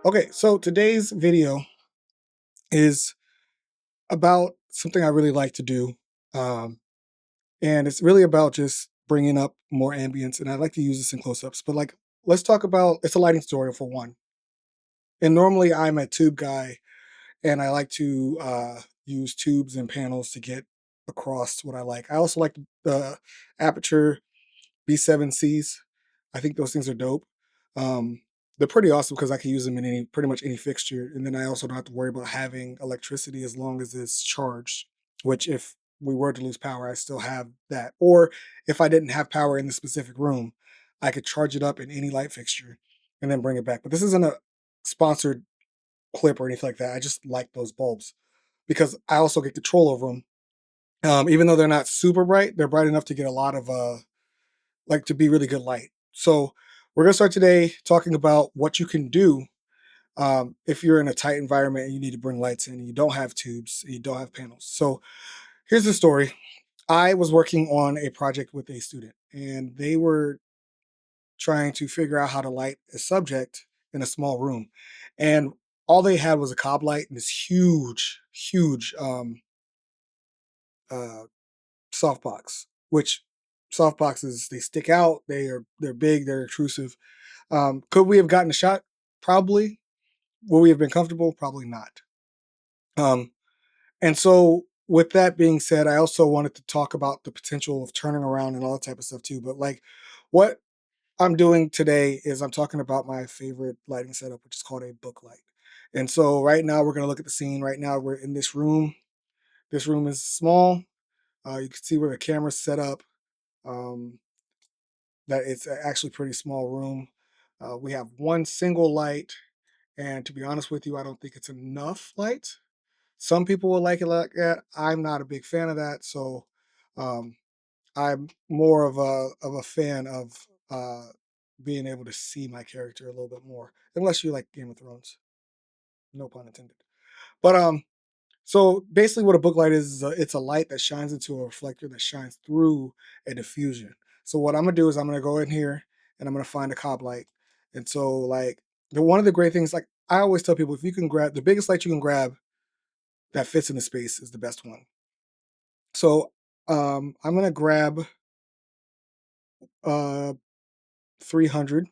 Okay, so today's video is about something I really like to do. Um, and it's really about just bringing up more ambience. And I like to use this in close ups. But, like, let's talk about it's a lighting tutorial for one. And normally I'm a tube guy and I like to use tubes and panels to get across what I like. I also like the aperture B7Cs. I think those things are dope. Um, they're pretty awesome because I can use them in any pretty much any fixture, and then I also don't have to worry about having electricity as long as it's charged. Which, if we were to lose power, I still have that. Or if I didn't have power in the specific room, I could charge it up in any light fixture and then bring it back. But this isn't a sponsored clip or anything like that. I just like those bulbs because I also get control over them. Even though they're not super bright, they're bright enough to get a lot of like to be really good light. So we're gonna start today talking about what you can do if you're in a tight environment and you need to bring lights in and you don't have tubes and you don't have panels. So here's the story. I was working on a project with a student and they were trying to figure out how to light a subject in a small room. And all they had was a cob light and this huge uh, softbox, which softboxes they stick out, they're big, they're intrusive. Could we have gotten a shot? Probably. Will we have been comfortable? Probably not. Um, and so, with that being said, I also wanted to talk about the potential of turning around and all that type of stuff too. But, like, what I'm doing today is I'm talking about my favorite lighting setup, which is called a book light. And so, right now, we're going to look at the scene. Right now, we're in this room. This room is small. You can see where the camera's set up. Um, that it's actually a pretty small room. We have one single light, and to be honest with you, I don't think it's enough light. Some people will like it like that. I'm not a big fan of that, so um, I'm more of a fan of being able to see my character a little bit more, unless you like Game of Thrones. No pun intended. But so basically, what a book light is it's a light that shines into a reflector that shines through a diffusion. So what I'm gonna do is I'm gonna go in here and I'm gonna find a cob light. And so, like, one of the great things, like I always tell people, if you can grab the biggest light you can grab that fits in the space is the best one. So I'm gonna grab uh 300,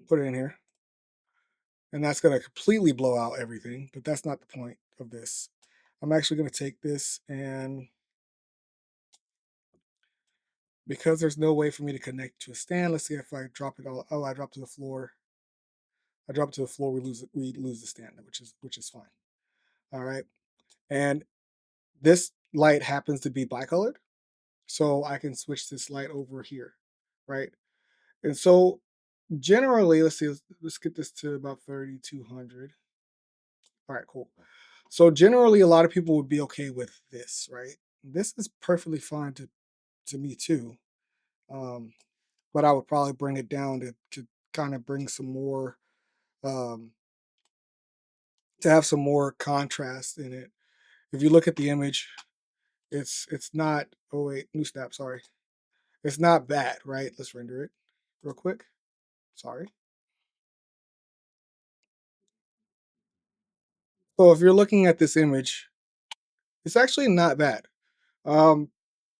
put it in here, and that's gonna completely blow out everything. But that's not the point of this. I'm actually gonna take this and because there's no way for me to connect to a stand. Let's see if I drop it all. Oh, I dropped to the floor. I drop it to the floor. We lose it. We lose the stand, which is fine. All right. And this light happens to be bicolored, so I can switch this light over here, right? And so generally, let's see. Let's get this to about 3,200. All right, cool. So generally, a lot of people would be okay with this, right? This is perfectly fine to me too. Um, but I would probably bring it down to kind of bring some more um, to have some more contrast in it. If you look at the image, it's not. Oh wait, new snap. Sorry, it's not bad, right? Let's render it real quick. Sorry. So if you're looking at this image, it's actually not bad. Um,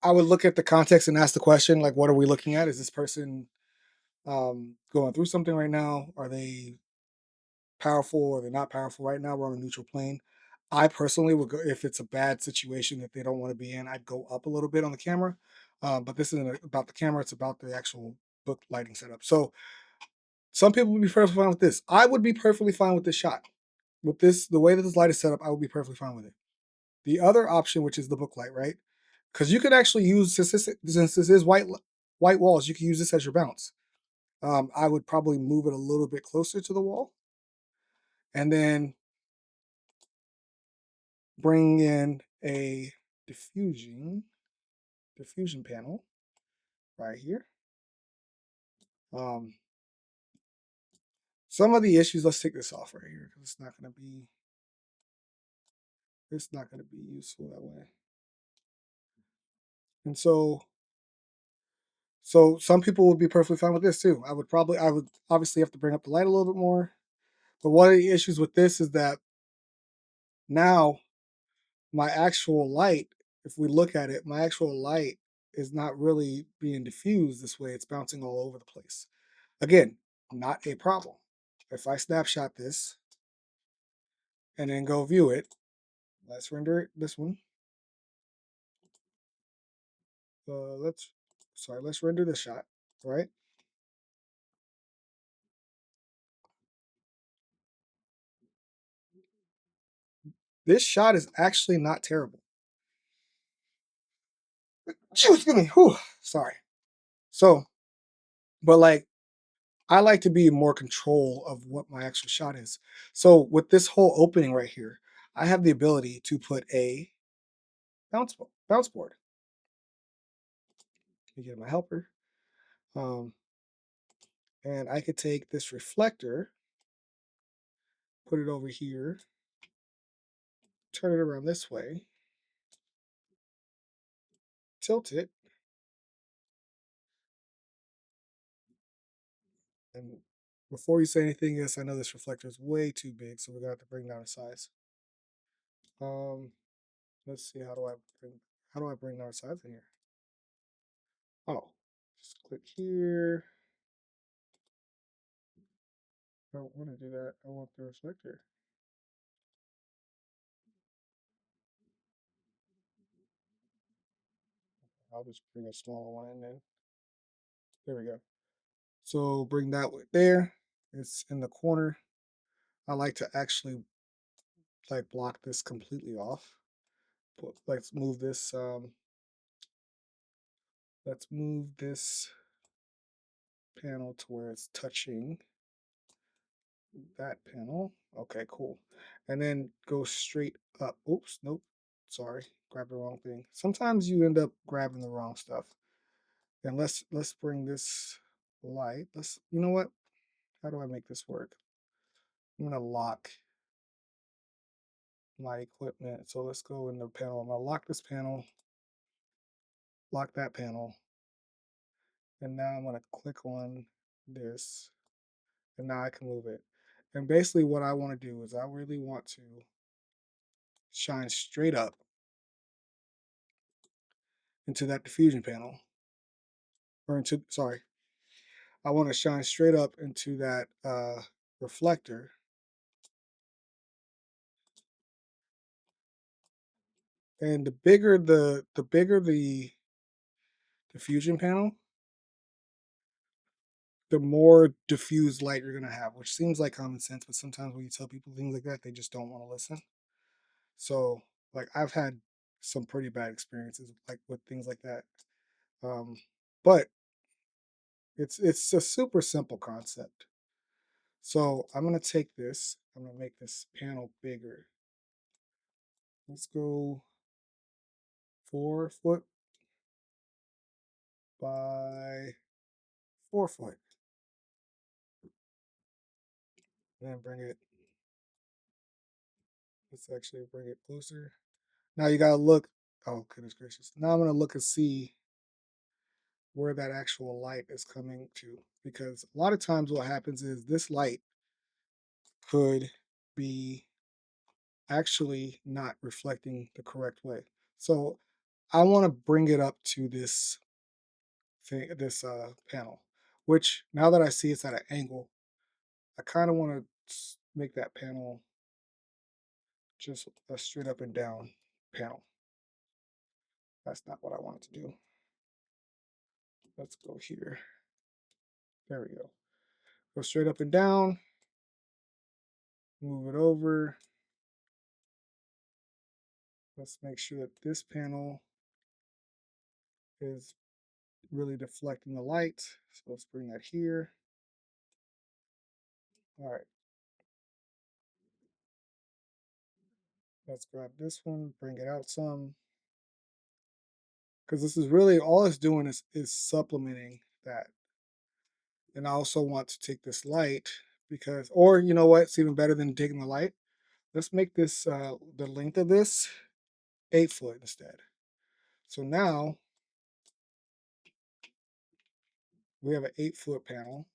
I would look at the context and ask the question, like, what are we looking at? Is this person going through something right now? Are they powerful or they're not powerful? Right now, we're on a neutral plane. I personally would go if it's a bad situation that they don't want to be in. I'd go up a little bit on the camera, but this isn't about the camera. It's about the actual book lighting setup. So some people would be perfectly fine with this. I would be perfectly fine with this shot. With this, the way that this light is set up, I would be perfectly fine with it. The other option, which is the book light, right? Because you could actually use since this is white walls, you can use this as your bounce. I would probably move it a little bit closer to the wall, and then bring in a diffusion diffusion panel right here. Um, some of the issues. Let's take this off right here because it's not going to be useful that way. And so So some people would be perfectly fine with this too. I would obviously have to bring up the light a little bit more. But one of the issues with this is that now my actual light, if we look at it, my actual light is not really being diffused this way. It's bouncing all over the place. Again, not a problem. If I snapshot this and then go view it, let's render it, this one. Let's let's render this shot, right? This shot is actually not terrible. Excuse me. Whew, sorry. So, but like, I like to be in more control of what my actual shot is. So with this whole opening right here, I have the ability to put a bounce board. Let me get my helper. Um, and I could take this reflector, put it over here, turn it around this way, tilt it, and before you say anything, yes, I know this reflector is way too big, so we're gonna have to bring down the size. Um, let's see, how do I bring down the size in here? Oh, just click here. I don't want to do that. I want the reflector. I'll just bring a smaller one in then. There we go. So bring that one there. It's in the corner. I like to actually like block this completely off. Let's move this. Let's move this panel to where it's touching that panel. Okay, cool. And then go straight up. Oops, nope. Sorry, grab the wrong thing. Sometimes you end up grabbing the wrong stuff. And let's bring this light. Let's, you know what? How do I make this work? I'm gonna lock my equipment. So let's go in the panel. I'm gonna lock this panel, lock that panel, and now I'm gonna click on this, and now I can move it. And basically what I want to do is I really want to shine straight up into that diffusion panel, or into, sorry, I want to shine straight up into that reflector. And the bigger the diffusion panel, the more diffused light you're gonna have, which seems like common sense, but sometimes when you tell people things like that, they just don't want to listen. So like I've had some pretty bad experiences like with things like that. Um, but it's a super simple concept. So I'm gonna take this, I'm gonna make this panel bigger. Let's go 4 foot by 4 foot. And then bring it, let's actually bring it closer. Now you gotta look, oh goodness gracious. Now I'm gonna look and see where that actual light is coming to. Because a lot of times what happens is this light could be actually not reflecting the correct way. So I want to bring it up to this thing, this panel, which now that I see it's at an angle, I kind of want to make that panel just a straight up and down panel. That's not what I wanted to do. Let's go here. There we go. Go straight up and down, move it over. Let's make sure that this panel is really deflecting the light. So let's bring that here. All right, let's grab this one, bring it out some. Because this is really, all it's doing is supplementing that. And I also want to take this light because, or you know what, it's even better than taking the light. Let's make this, the length of this 8 foot instead. So now we have an 8-foot panel.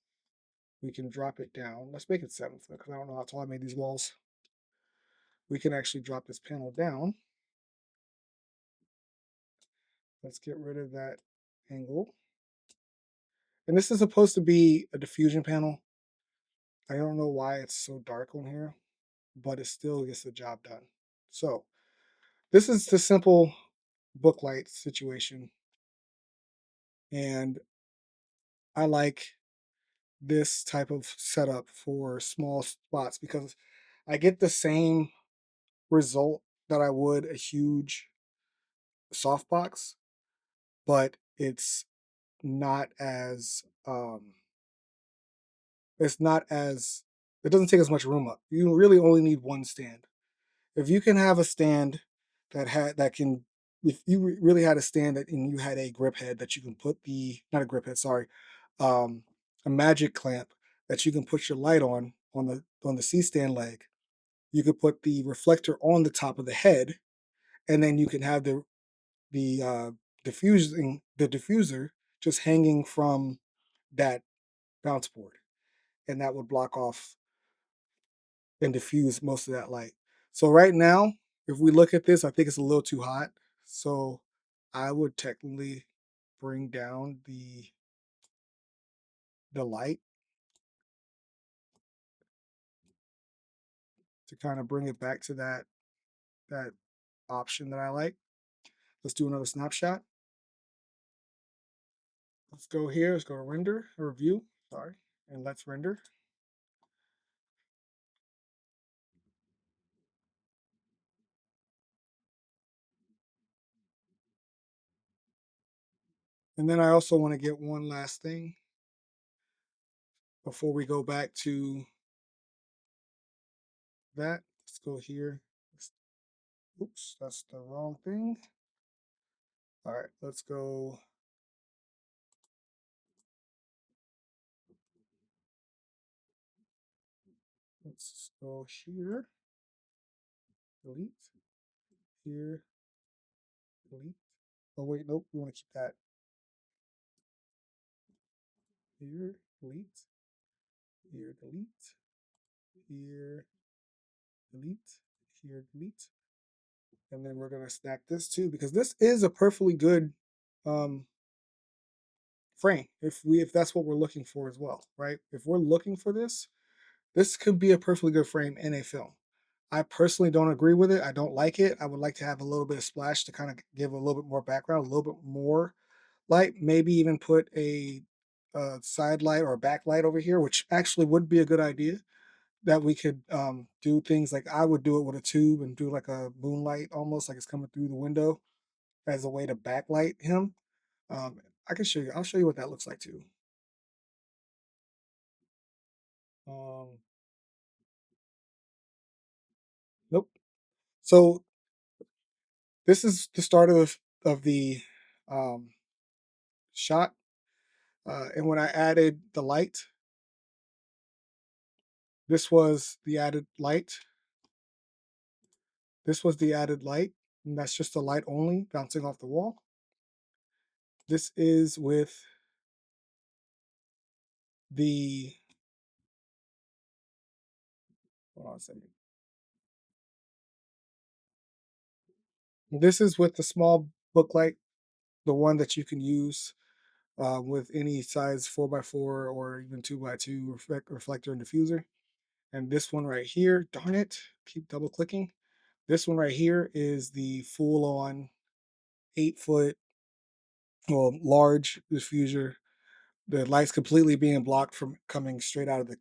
We can drop it down. Let's make it 7 foot because I don't know how tall I made these walls. We can actually drop this panel down. Let's get rid of that angle. And this is supposed to be a diffusion panel. I don't know why it's so dark on here, but it still gets the job done. So this is the simple book light situation. And I like this type of setup for small spots because I get the same result that I would a huge softbox, but not as it's not as it doesn't take as much room up. You really only need one stand. If you can have a stand that can if you really had a stand that and you had a grip head that you can put the not a grip head, sorry, um, a magic clamp that you can put your light on the C stand leg. You could put the reflector on the top of the head, and then you can have the diffuser just hanging from that bounce board, and that would block off and diffuse most of that light. So right now, if we look at this, I think it's a little too hot. So I would technically bring down the light to kind of bring it back to that option that I like. Let's do another snapshot. Let's go here. Let's go to render or view. Sorry, and let's render. And then I also want to get one last thing before we go back to that. Let's go here. Oops, that's the wrong thing. All right, let's go. Let's go here. Delete. Here. Delete. Oh wait, nope. We want to keep that. Here. Delete. Here. Delete. Here. Delete. Here. Delete. And then we're gonna stack this too because this is a perfectly good um, frame if that's what we're looking for as well, right? If we're looking for this, this could be a perfectly good frame in a film. I personally don't agree with it. I don't like it. I would like to have a little bit of splash to kind of give a little bit more background, a little bit more light. Maybe even put a side light or a backlight over here, which actually would be a good idea. That we could do things like I would do it with a tube and do like a moonlight almost like it's coming through the window as a way to backlight him. I can show you. I'll show you what that looks like too. Um, nope. So this is the start of the um, shot. And when I added the light, this was the added light. This was the added light, and that's just the light only bouncing off the wall. This is with the, hold on a second. This is with the small book light, the one that you can use with any size 4x4 or even 2x2 reflector and diffuser. And this one right here, darn it, keep double clicking. This one right here is the full on 8-foot, well, large diffuser. The light's completely being blocked from coming straight out of the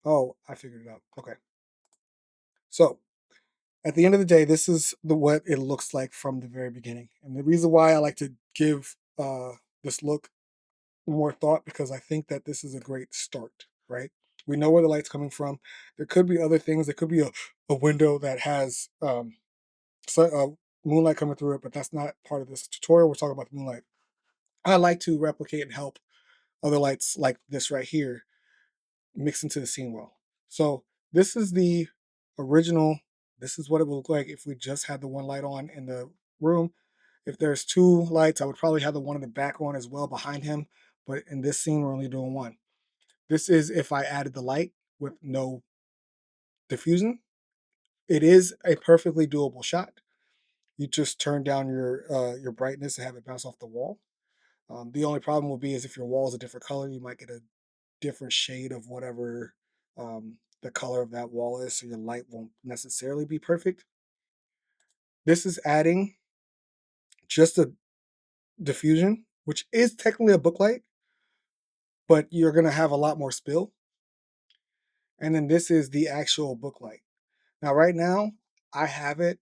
oh, I figured it out. Okay. So at the end of the day, this is what it looks like from the very beginning. And the reason why I like to give this look more thought because I think that this is a great start, right? We know where the light's coming from. There could be other things. There could be a window that has moonlight coming through it, but that's not part of this tutorial. We're talking about the moonlight. I like to replicate and help other lights like this right here mix into the scene well. So this is the original. This is what it would look like if we just had the one light on in the room. If there's two lights, I would probably have the one in the back on as well behind him. But in this scene, we're only doing one. This is if I added the light with no diffusion. It is a perfectly doable shot. You just turn down your brightness and have it bounce off the wall. The only problem will be is if your wall is a different color, you might get a different shade of whatever the color of that wall is, so your light won't necessarily be perfect. This is adding just a diffusion, which is technically a book light, but you're going to have a lot more spill. And then this is the actual book light. Now, right now, I have it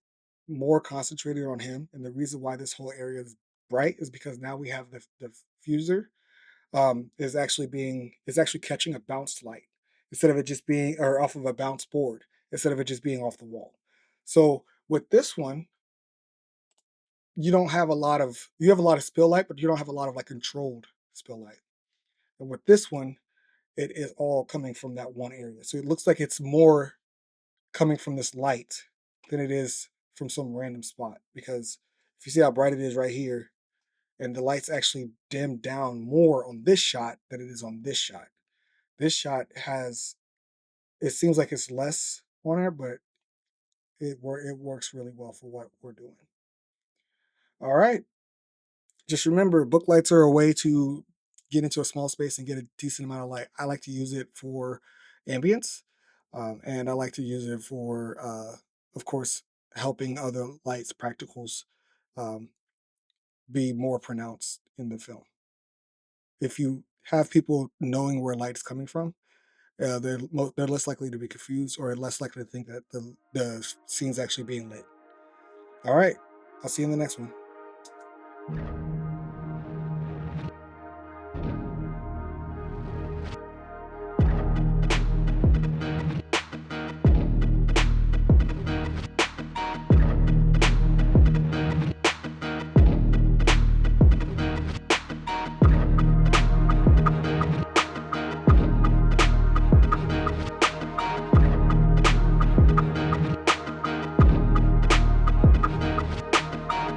more concentrated on him. And the reason why this whole area is bright is because now we have the diffuser is actually catching a bounced light instead of it just being or off of a bounced board instead of it just being off the wall. So with this one, you don't have a lot of you have a lot of spill light, but you don't have a lot of like controlled spill light. And with this one, it is all coming from that one area. So it looks like it's more coming from this light than it is from some random spot. Because if you see how bright it is right here, and the light's actually dimmed down more on this shot than it is on this shot. This shot has it seems like it's less on there, but it works really well for what we're doing. All right. Just remember, book lights are a way to get into a small space and get a decent amount of light. I like to use it for ambience, and I like to use it for, of course, helping other lights practicals um, be more pronounced in the film. If you have people knowing where light's coming from, they're less likely to be confused or less likely to think that the scene's actually being lit. All right, I'll see you in the next one.